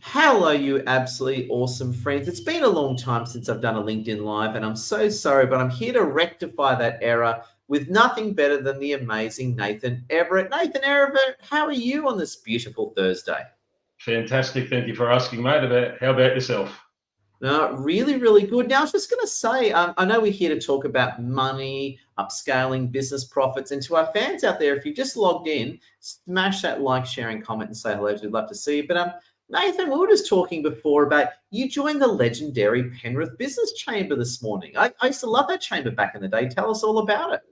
Hello, you absolutely awesome friends. It's been a long time since I've done a LinkedIn Live, and I'm so sorry, but I'm here to rectify that error with nothing better than the amazing Nathan Everett. Nathan Everett, how are you on this beautiful Thursday? Fantastic. Thank you for asking, mate. How about yourself? No, really, really good. Now, I was just going to say, I know we're here to talk about money, upscaling, business profits. And to our fans out there, if you just logged in, smash that like, sharing, comment, and say hello. We'd love to see you. But Nathan, we were just talking before about you joined the legendary Penrith Business Chamber this morning. I used to love that chamber back in the day. Tell us all about it.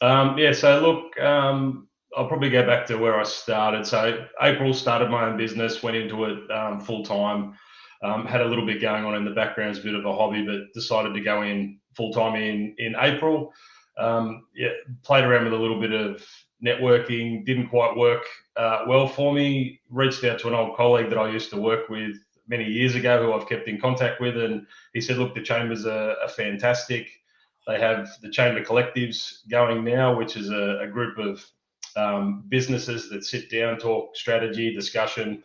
Yeah, so look, I'll probably go back to where I started. So April started my own business, went into it full time, had a little bit going on in the background as a bit of a hobby, but decided to go in full time in April. Yeah, played around with a little bit of networking, didn't quite work well for me. Reached out to an old colleague that I used to work with many years ago, who I've kept in contact with, and he said, "Look, the chambers are fantastic. They have the Chamber Collectives going now, which is a group of businesses that sit down, talk strategy, discussion,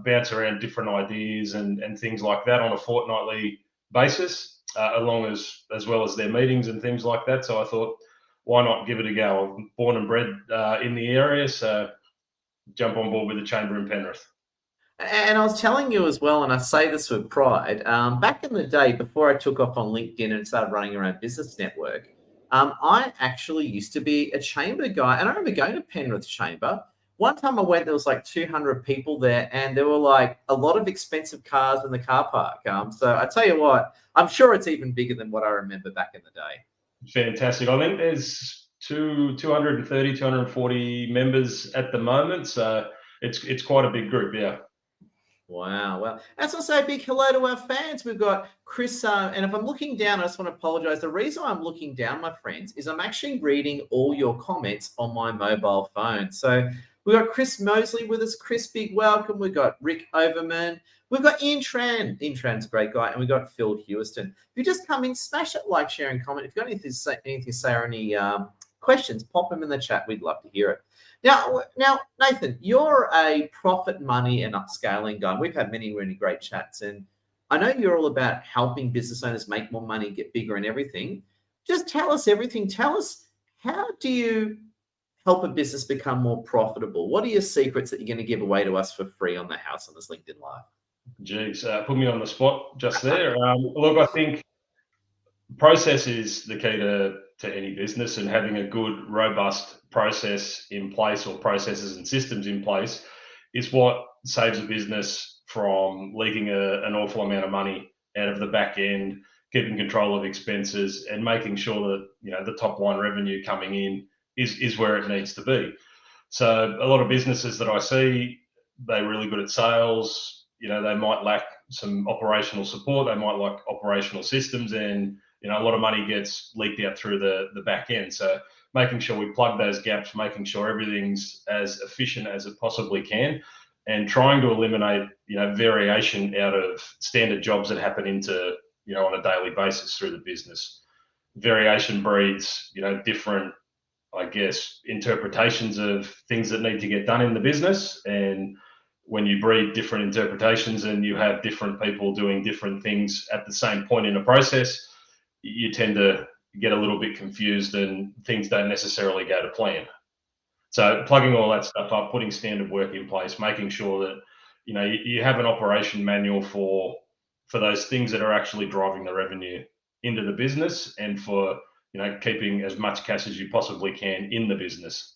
bounce around different ideas and things like that on a fortnightly basis, as well as their meetings and things like that. So I thought, why not give it a go? I'm born and bred in the area, so jump on board with the Chamber in Penrith. And I was telling you as well, and I say this with pride, back in the day, before I took off on LinkedIn and started running around business network, I actually used to be a chamber guy. And I remember going to Penrith Chamber. One time I went, there was like 200 people there, and there were like a lot of expensive cars in the car park. So I tell you what, I'm sure it's even bigger than what I remember back in the day. Fantastic. I think there's 230, 240 members at the moment, so it's quite a big group. Yeah. Wow. Well, that's also a big hello to our fans. We've got Chris, and if I'm looking down, I just want to apologize. The reason I'm looking down, my friends, is I'm actually reading all your comments on my mobile phone. So we've got Chris Mosley with us. Chris, big welcome. We've got Rick Overman. We've got Ian Tran. Ian Tran's a great guy. And we've got Phil Hewiston. If you just come in, smash that like, share, and comment. If you've got anything to say or any questions, pop them in the chat. We'd love to hear it. Now, Nathan, you're a profit, money, and upscaling guy. We've had many really great chats, and I know you're all about helping business owners make more money, get bigger, and everything. Just tell us everything. Tell us, how do you help a business become more profitable? What are your secrets that you're going to give away to us for free on the house on this LinkedIn Live? Geez, put me on the spot just there. Look, I think process is the key to any business, and having a good, robust process in place, or processes and systems in place, is what saves a business from leaking an awful amount of money out of the back end, keeping control of expenses, and making sure that the top line revenue coming in is where it needs to be. So a lot of businesses that I see, they're really good at sales. They might lack some operational support. They might lack operational systems, and a lot of money gets leaked out through the back end. So making sure we plug those gaps, making sure everything's as efficient as it possibly can, and trying to eliminate variation out of standard jobs that happen into on a daily basis through the business. Variation breeds different, I guess, interpretations of things that need to get done in the business. And when you breed different interpretations and you have different people doing different things at the same point in a process, you tend to get a little bit confused and things don't necessarily go to plan. So plugging all that stuff up, putting standard work in place, making sure that you have an operation manual for those things that are actually driving the revenue into the business, and for keeping as much cash as you possibly can in the business.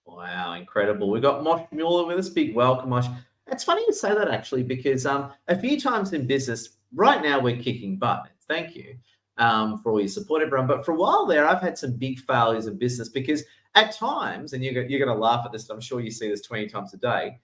Wow, incredible. We've got Mosh Mueller with us. Big welcome, Mosh. It's funny you say that, actually, because a few times in business, right now we're kicking butt. Thank you for all your support, everyone. But for a while there, I've had some big failures in business, because at times, and you're going to laugh at this, I'm sure you see this 20 times a day,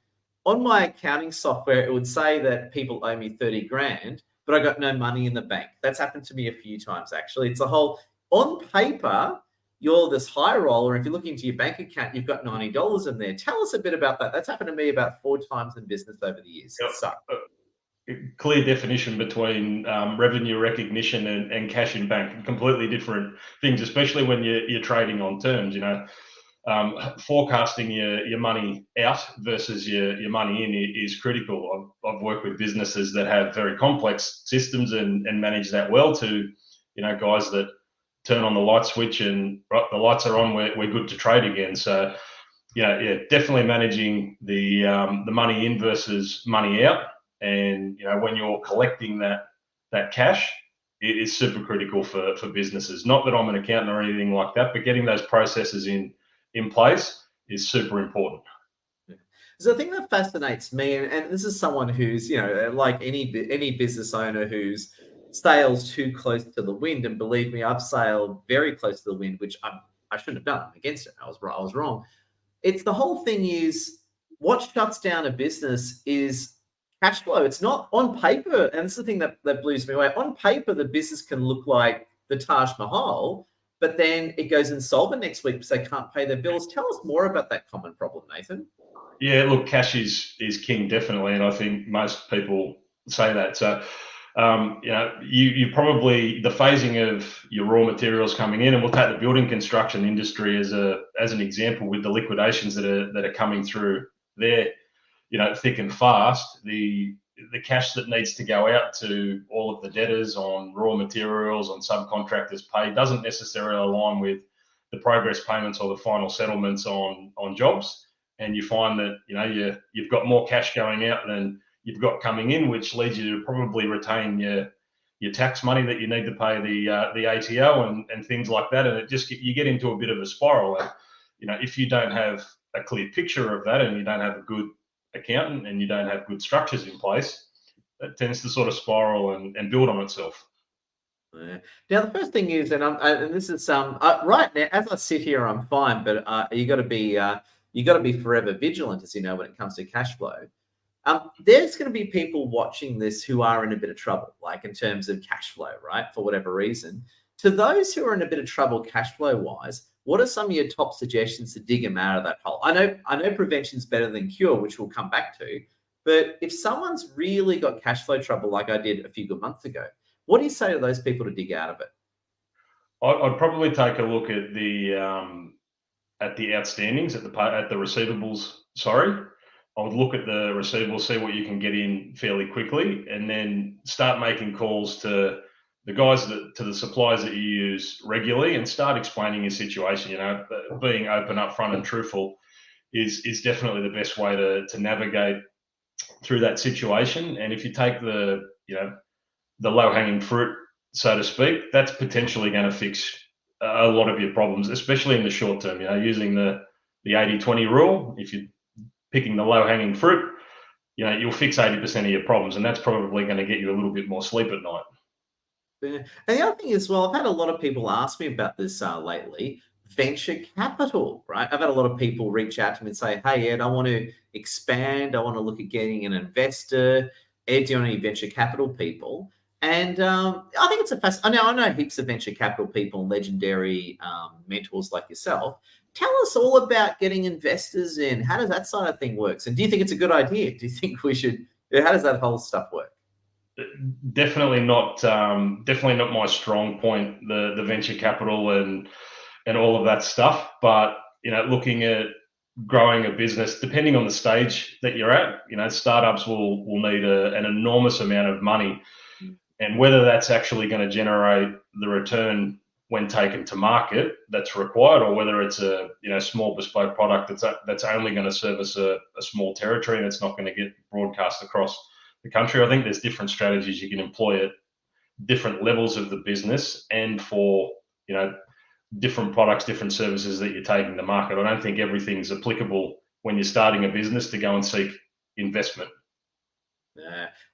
on my accounting software, it would say that people owe me 30 grand, but I got no money in the bank. That's happened to me a few times, actually. It's a whole, on paper, you're this high roller. If you look into your bank account, you've got $90 in there. Tell us a bit about that. That's happened to me about 4 times in business over the years. Yep. So, clear definition between revenue recognition and cash in bank. Completely different things, especially when you're trading on terms. forecasting your money out versus your money in is critical. I've worked with businesses that have very complex systems and manage that well to, guys that turn on the light switch and the lights are on, we're good to trade again. So, definitely managing the money in versus money out. And, when you're collecting that cash, it is super critical for businesses. Not that I'm an accountant or anything like that, but getting those processes in place is super important. So the thing that fascinates me, and this is someone who's, like any business owner who's sails too close to the wind, and believe me, I've sailed very close to the wind, which I shouldn't have done. I'm against it. I was wrong. It's the whole thing is what shuts down a business is cash flow. It's not on paper, and it's the thing that blows me away. On paper, the business can look like the Taj Mahal, but then it goes insolvent next week because they can't pay their bills. Tell us more about that common problem, Nathan. Yeah, look, cash is king, definitely, and I think most people say that. So, you probably, the phasing of your raw materials coming in, and we'll take the building construction industry as an example with the liquidations that are coming through there, thick and fast. The cash that needs to go out to all of the debtors on raw materials, on subcontractors pay, doesn't necessarily align with the progress payments or the final settlements on jobs. And you find that you've got more cash going out than you've got coming in, which leads you to probably retain your tax money that you need to pay the ATO and things like that. And you get into a bit of a spiral. And if you don't have a clear picture of that, and you don't have a good accountant, and you don't have good structures in place, that tends to sort of spiral and build on itself. Yeah. Now the first thing is, and this is right now as I sit here, I'm fine, but you got to be forever vigilant, as you know, when it comes to cash flow. There's going to be people watching this who are in a bit of trouble, like in terms of cash flow, right? For whatever reason. To those who are in a bit of trouble cash flow wise, what are some of your top suggestions to dig them out of that hole? I know prevention's better than cure, which we'll come back to. But if someone's really got cash flow trouble, like I did a few good months ago, what do you say to those people to dig out of it? I'd probably take a look at the outstandings, at the receivables. Sorry, I would look at the receivables, see what you can get in fairly quickly, and then start making calls to the guys to the suppliers that you use regularly, and start explaining your situation. Being open, upfront, and truthful is definitely the best way to navigate through that situation. And if you take the low hanging fruit, so to speak, that's potentially going to fix a lot of your problems, especially in the short term. Using the 80-20 rule, if you're picking the low hanging fruit, you'll fix 80% of your problems, and that's probably going to get you a little bit more sleep at night. Yeah. And the other thing is, well, I've had a lot of people ask me about this lately. Venture capital, right? I've had a lot of people reach out to me and say, "Hey, Ed, I want to expand. I want to look at getting an investor. Ed, do you know any venture capital people?" And I think it's I know heaps of venture capital people and legendary mentors like yourself. Tell us all about getting investors in. How does that side of thing works? And do you think it's a good idea? Do you think we should? How does that whole stuff work? Definitely not. Definitely not my strong point. The venture capital and all of that stuff. But looking at growing a business, depending on the stage that you're at, startups will need an enormous amount of money, and whether that's actually going to generate the return when taken to market that's required, or whether it's a small bespoke product that's only going to service a small territory and it's not going to get broadcast across the country. I think there's different strategies you can employ at different levels of the business, and for different products, different services that you're taking to market. I don't think everything's applicable when you're starting a business to go and seek investment.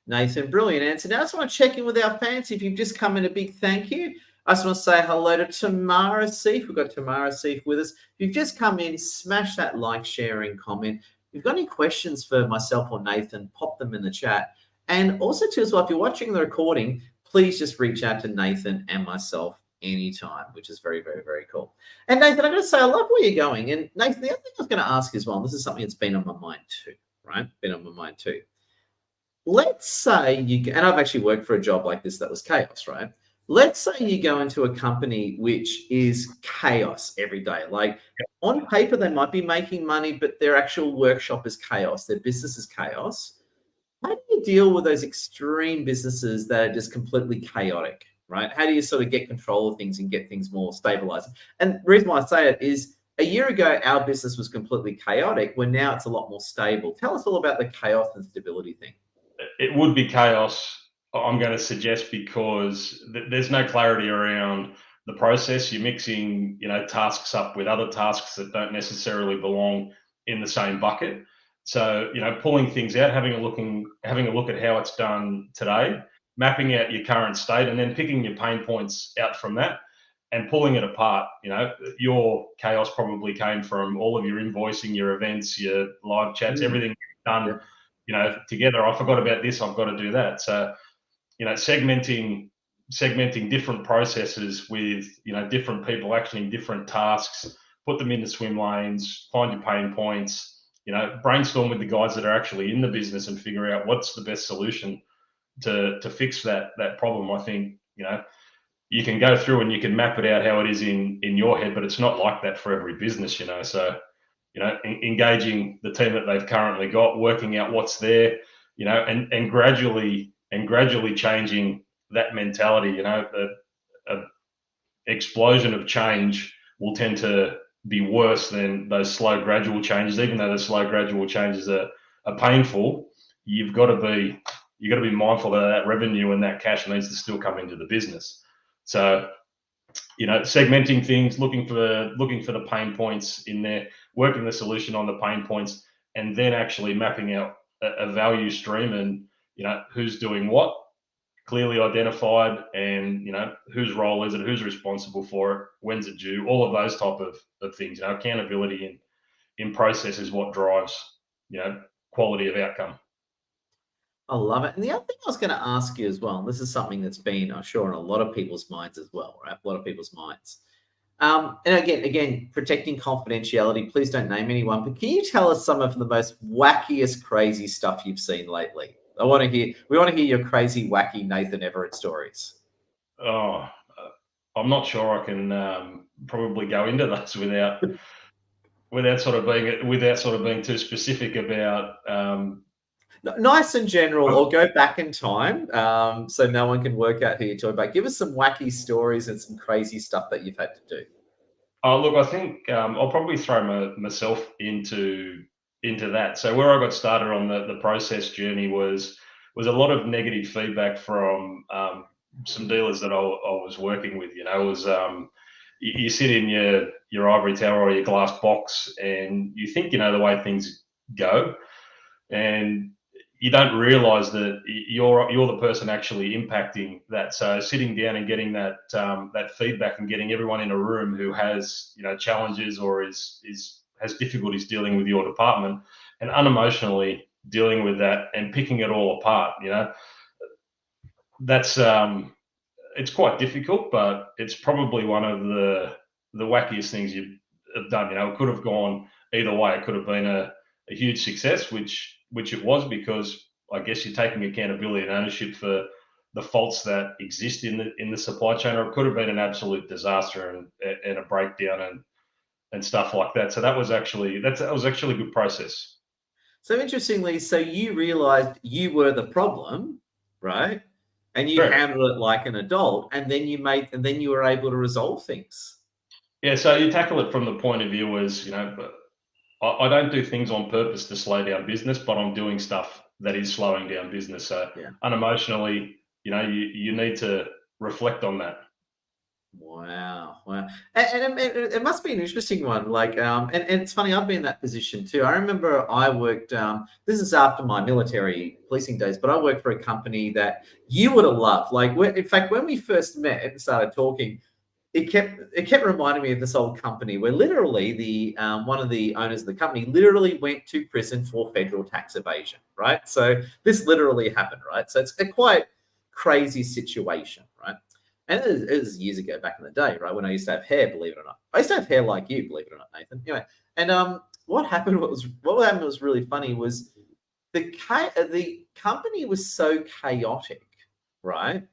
Nathan, brilliant answer. Now I just want to check in with our fans. If you've just come in, a big thank you. I just want to say hello to Tamara Seif. We've got Tamara Seif with us. If you've just come in, smash that like, share, and comment. If you've got any questions for myself or Nathan, pop them in the chat. And also, too, as well, if you're watching the recording, please just reach out to Nathan and myself anytime, which is very, very, very cool. And Nathan, I'm going to say I love where you're going. And Nathan, the other thing I was going to ask as well, and this is something that's been on my mind too, right? Let's say and I've actually worked for a job like this that was chaos, right? let's say you go into a company which is chaos every day. Like on paper, they might be making money, but their actual workshop is chaos. Their business is chaos. How do you deal with those extreme businesses that are just completely chaotic, right? How do you sort of get control of things and get things more stabilized? And the reason why I say it is a year ago, our business was completely chaotic, where now it's a lot more stable. Tell us all about the chaos and stability thing. It would be chaos, I'm going to suggest, because there's no clarity around the process. You're mixing, tasks up with other tasks that don't necessarily belong in the same bucket. So, pulling things out, having a look at how it's done today, mapping out your current state, and then picking your pain points out from that and pulling it apart. Your chaos probably came from all of your invoicing, your events, your live chats, everything done, together. I forgot about this, I've got to do that. So, segmenting different processes with, different people actioning different tasks, put them into swim lanes, find your pain points, brainstorm with the guys that are actually in the business and figure out what's the best solution to fix that problem. I think, you can go through and you can map it out how it is in your head, but it's not like that for every business, So, engaging the team that they've currently got, working out what's there, and gradually changing that mentality. A explosion of change will tend to be worse than those slow, gradual changes. Even though the slow, gradual changes are painful, you've got to be mindful that revenue and that cash needs to still come into the business. So, segmenting things, looking for the pain points in there, working the solution on the pain points, and then actually mapping out a value stream and, who's doing what, clearly identified, and, whose role is it, who's responsible for it, when's it due, all of those type of things. Accountability in process is what drives, quality of outcome. I love it. And the other thing I was going to ask you as well, and this is something that's been, I'm sure, in a lot of people's minds as well, right? A lot of people's minds. And again, protecting confidentiality. Please don't name anyone, but can you tell us some of the most wackiest, crazy stuff you've seen lately? We want to hear your crazy, wacky Nathan Everett stories. Oh, I'm not sure I can probably go into those without sort of being too specific about. Nice and general, or go back in time, so no one can work out who you're talking about. Give us some wacky stories and some crazy stuff that you've had to do. Oh, look, I think I'll probably throw myself into that. So where I got started on the process journey was a lot of negative feedback from some dealers that I was working with. It was you sit in your ivory tower or your glass box, and you think you know the way things go, and you don't realize that you're the person actually impacting that. So sitting down and getting that feedback and getting everyone in a room who has challenges or has difficulties dealing with your department, and unemotionally dealing with that and picking it all apart, that's it's quite difficult, but it's probably one of the wackiest things you've done. It could have gone either way. It could have been a huge success, which it was, because I guess you're taking accountability and ownership for the faults that exist in the supply chain, or it could have been an absolute disaster and a breakdown and stuff like that. So that was actually a good process. So interestingly, so you realized you were the problem, right? And you Correct. handled it like an adult, and then you were able to resolve things. Yeah, so you tackle it from the point of view as, I don't do things on purpose to slow down business, but I'm doing stuff that is slowing down business. So unemotionally, you need to reflect on that. Wow. And it must be an interesting one. Like, and it's funny, I've been in that position too. I remember I worked, this is after my military policing days, but I worked for a company that you would have loved. Like, in fact, when we first met and started talking, it kept reminding me of this old company where literally the one of the owners of the company literally went to prison for federal tax evasion, right? So this literally happened, right? So it's a quite crazy situation, right? And it was years ago, back in the day, right, when I used to have hair, believe it or not. I used to have hair like you, believe it or not, Nathan. Anyway, and what happened was really funny was the company was so chaotic, right?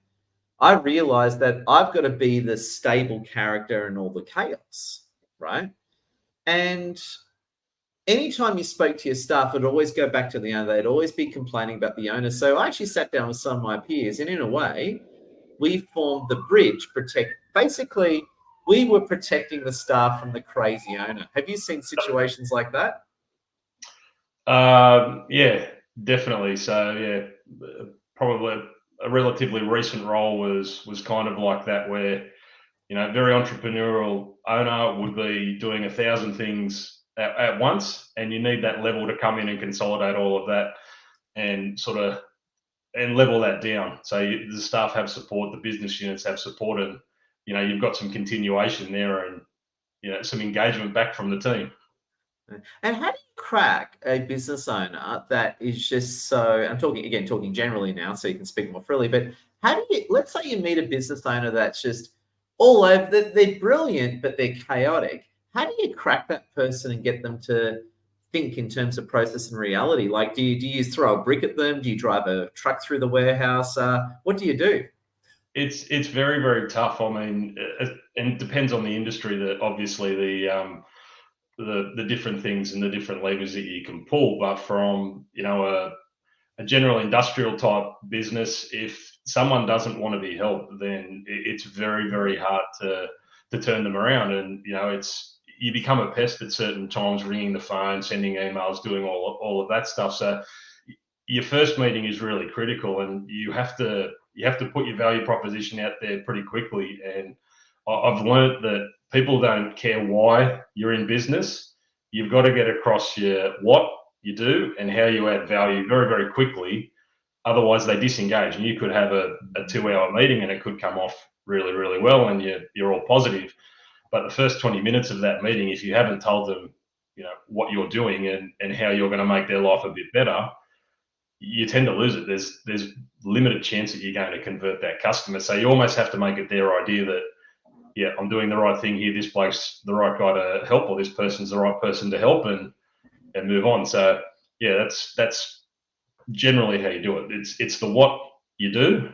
I realized that I've got to be the stable character in all the chaos, right? And anytime you spoke to your staff, it'd always go back to the owner. They'd always be complaining about the owner. So I actually sat down with some of my peers, and in a way, we formed the bridge. Basically, we were protecting the staff from the crazy owner. Have you seen situations like that? Yeah, definitely. So yeah, probably a relatively recent role was kind of like that, where very entrepreneurial owner would be doing 1,000 things at once, and you need that level to come in and consolidate all of that and sort of and level that down. So the staff have support, the business units have support, and you've got some continuation there, and some engagement back from the team. And how do you crack a business owner that is just so, I'm talking generally now, so you can speak more freely, but how do you, let's say you meet a business owner that's just all over, they're brilliant, but they're chaotic. How do you crack that person and get them to think in terms of process and reality? Like, do you throw a brick at them? Do you drive a truck through the warehouse? What do you do? It's very, very tough. I mean, and it depends on the industry. That obviously the different things and the different levers that you can pull. But from a general industrial type business, if someone doesn't want to be helped, then it's very, very hard to turn them around. And you become a pest at certain times, ringing the phone, sending emails, doing all of that stuff. So your first meeting is really critical, and you have to put your value proposition out there pretty quickly. And I've learned that people don't care why you're in business. You've got to get across your what you do and how you add value very, very quickly. Otherwise, they disengage, and you could have a 2-hour meeting, and it could come off really, really well, and you're all positive. But the first 20 minutes of that meeting, if you haven't told them, what you're doing and how you're going to make their life a bit better, you tend to lose it. There's limited chance that you're going to convert that customer. So you almost have to make it their idea that, yeah, I'm doing the right thing here. This bloke's the right guy to help, or this person's the right person to help, and move on. So yeah, that's generally how you do it. It's the what you do,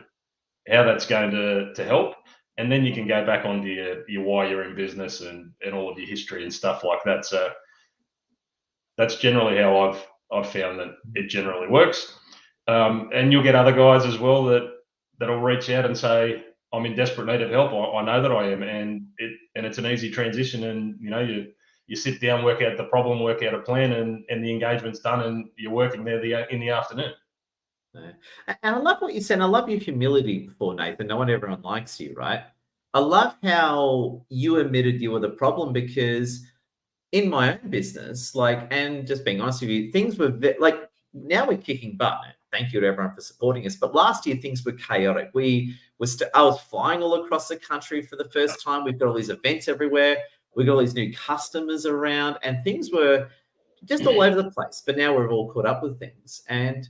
how that's going to help, and then you can go back onto your why you're in business and all of your history and stuff like that. So that's generally how I've found that it generally works. And you'll get other guys as well that'll reach out and say, I'm in desperate need of help. I know that I am, and it's an easy transition. And you sit down, work out the problem, work out a plan, and the engagement's done, and you're working there in the afternoon. Yeah. And I love what you said. I love your humility before, Nathan. Not everyone likes you, right? I love how you admitted you were the problem, because in my own business, like, and just being honest with you, things were like, now we're kicking butt. Thank you to everyone for supporting us. But last year, things were chaotic. I was flying all across the country for the first time. We've got all these events everywhere. We've got all these new customers around, and things were just all over the place. But now we're all caught up with things. And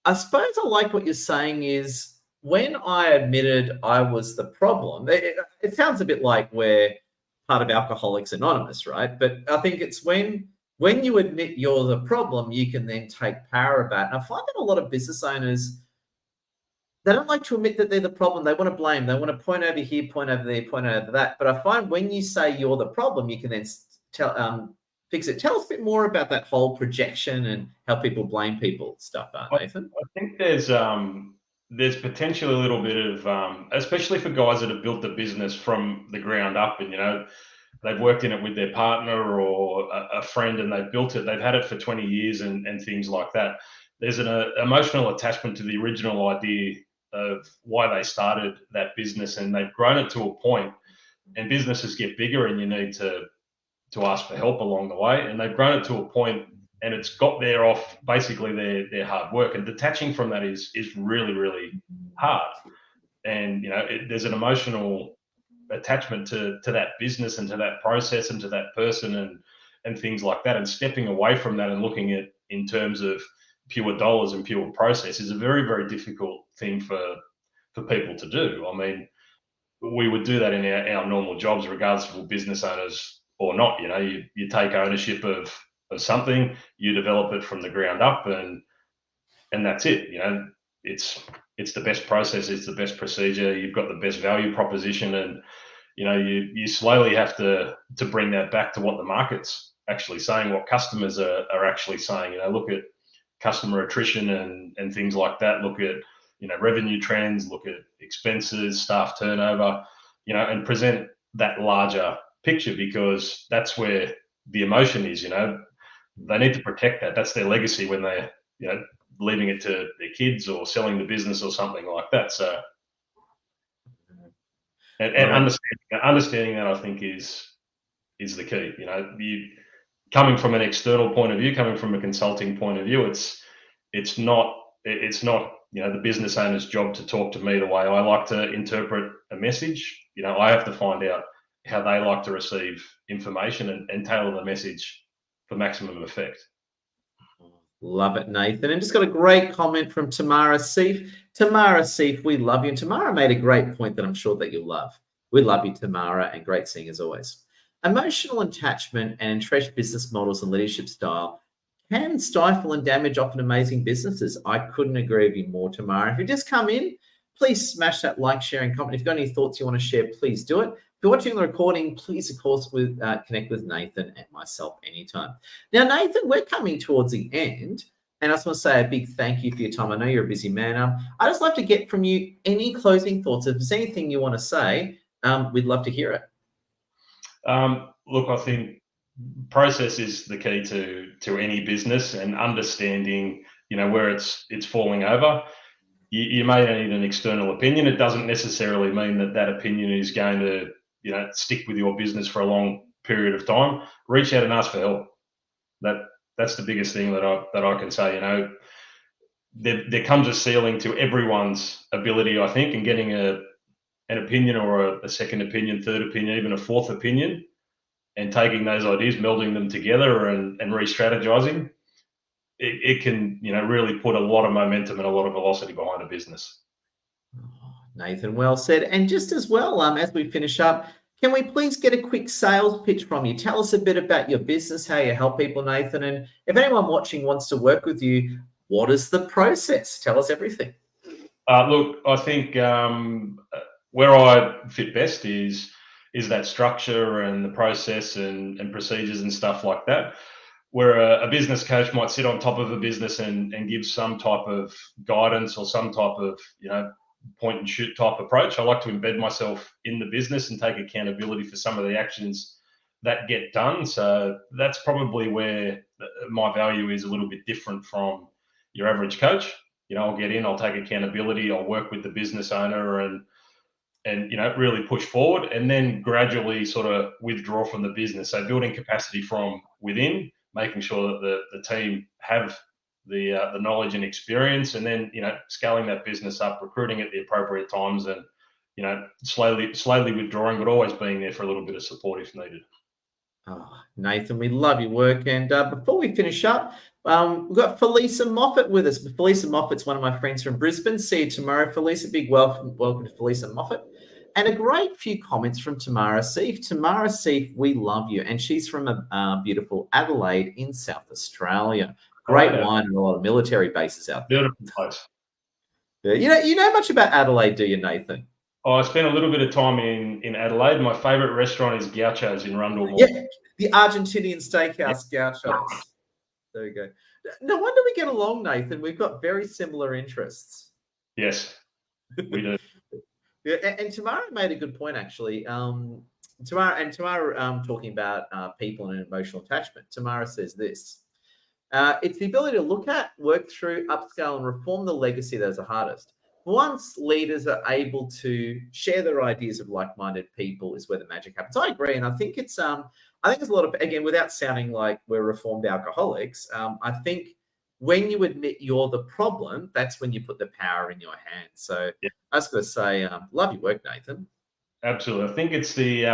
I suppose I like what you're saying is, when I admitted I was the problem, it sounds a bit like we're part of Alcoholics Anonymous, right? But I think it's when you admit you're the problem, you can then take power about it. And I find that a lot of business owners, they don't like to admit that they're the problem. They want to blame. They want to point over here, point over there, point over that. But I find when you say you're the problem, you can then fix it. Tell us a bit more about that whole projection and how people blame people stuff, Nathan. I think there's potentially a little bit of, especially for guys that have built the business from the ground up, and they've worked in it with their partner or a friend, and they've built it. They've had it for 20 years and things like that. There's an emotional attachment to the original idea of why they started that business, and they've grown it to a point. And businesses get bigger, and you need to ask for help along the way. And they've grown it to a point, and it's got there off basically their hard work. And detaching from that is really, really hard. And there's an emotional attachment to that business and to that process and to that person and things like that. And stepping away from that and looking at in terms of pure dollars and pure process is a very, very difficult thing for people to do. I mean, we would do that in our normal jobs, regardless if we're business owners or not. You take ownership of something, you develop it from the ground up, and that's it. it's the best process, it's the best procedure, you've got the best value proposition, and you slowly have to bring that back to what the market's actually saying, what customers are actually saying. Look at customer attrition and things like that. Look at revenue trends. Look at expenses, staff turnover. And present that larger picture, because that's where the emotion is. They need to protect that. That's their legacy when they're leaving it to their kids or selling the business or something like that. So. And understanding that, I think, is the key. You coming from an external point of view, coming from a consulting point of view, it's not the business owner's job to talk to me the way I like to interpret a message. I have to find out how they like to receive information and tailor the message for maximum effect. Love it, Nathan. And just got a great comment from Tamara Seif. Tamara Seif, we love you. And Tamara made a great point that I'm sure that you'll love. We love you, Tamara, and great seeing as always. Emotional attachment and entrenched business models and leadership style can stifle and damage often amazing businesses. I couldn't agree with you more, Tamara. If you just come in, please smash that like, share, and comment. If you've got any thoughts you want to share, please do it. If you're watching the recording, please, of course, connect with Nathan and myself anytime. Now, Nathan, we're coming towards the end, and I just want to say a big thank you for your time. I know you're a busy man. I'd just love to get from you any closing thoughts. If there's anything you want to say, we'd love to hear it. Look, I think process is the key to any business, and understanding where it's falling over. You may need an external opinion. It doesn't necessarily mean that opinion is going to stick with your business for a long period of time. Reach out and ask for help. That's the biggest thing that I can say. There comes a ceiling to everyone's ability, I think, and getting an opinion, or a second opinion, third opinion, even a fourth opinion, and taking those ideas, melding them together and re-strategizing, it can really put a lot of momentum and a lot of velocity behind a business. Nathan, well said. And just as well, as we finish up, can we please get a quick sales pitch from you? Tell us a bit about your business, how you help people, Nathan. And if anyone watching wants to work with you, what is the process? Tell us everything. Look, I think where I fit best is that structure and the process and procedures and stuff like that, where a business coach might sit on top of a business and give some type of guidance or some type of point and shoot type approach. I like to embed myself in the business and take accountability for some of the actions that get done. So that's probably where my value is a little bit different from your average coach. I'll get in, I'll take accountability, I'll work with the business owner and really push forward, and then gradually sort of withdraw from the business. So building capacity from within, making sure that the team have the knowledge and experience, and then scaling that business up, recruiting at the appropriate times, and slowly withdrawing, but always being there for a little bit of support if needed. Oh, Nathan, we love your work. And before we finish up, we've got Felisa Moffat with us. Felisa Moffat's one of my friends from Brisbane. See you tomorrow, Felisa. Big welcome to Felisa Moffat. And a great few comments from Tamara Seif. Tamara Seif, we love you. And she's from a beautiful Adelaide in South Australia. Great wine and a lot of military bases out there. Beautiful place. Yeah. You know much about Adelaide, do you, Nathan? Oh, I spent a little bit of time in Adelaide. My favourite restaurant is Gaucho's in Rundle Mall. Yeah, the Argentinian steakhouse, Gaucho's. There we go. No wonder we get along, Nathan. We've got very similar interests. Yes, we do. Yeah, and Tamara made a good point, actually. Tamara talking about people and emotional attachment. Tamara says this. It's the ability to look at, work through, upscale, and reform the legacy that is the hardest. Once leaders are able to share their ideas of like-minded people is where the magic happens. I agree. And I think it's, I think there's a lot of, again, without sounding like we're reformed alcoholics, I think when you admit you're the problem, that's when you put the power in your hands. So yeah. I was going to say, love your work, Nathan. Absolutely. I think it's the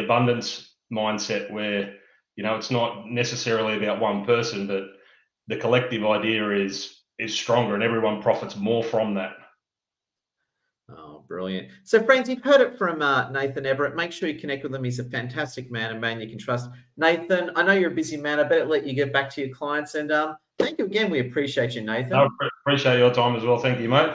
abundance mindset where, it's not necessarily about one person, but the collective idea is stronger and everyone profits more from that. Oh, brilliant. So, friends, you've heard it from Nathan Everett. Make sure you connect with him. He's a fantastic man, a man you can trust. Nathan, I know you're a busy man. I better let you get back to your clients. And thank you again. We appreciate you, Nathan. No, Appreciate your time as well. Thank you, mate.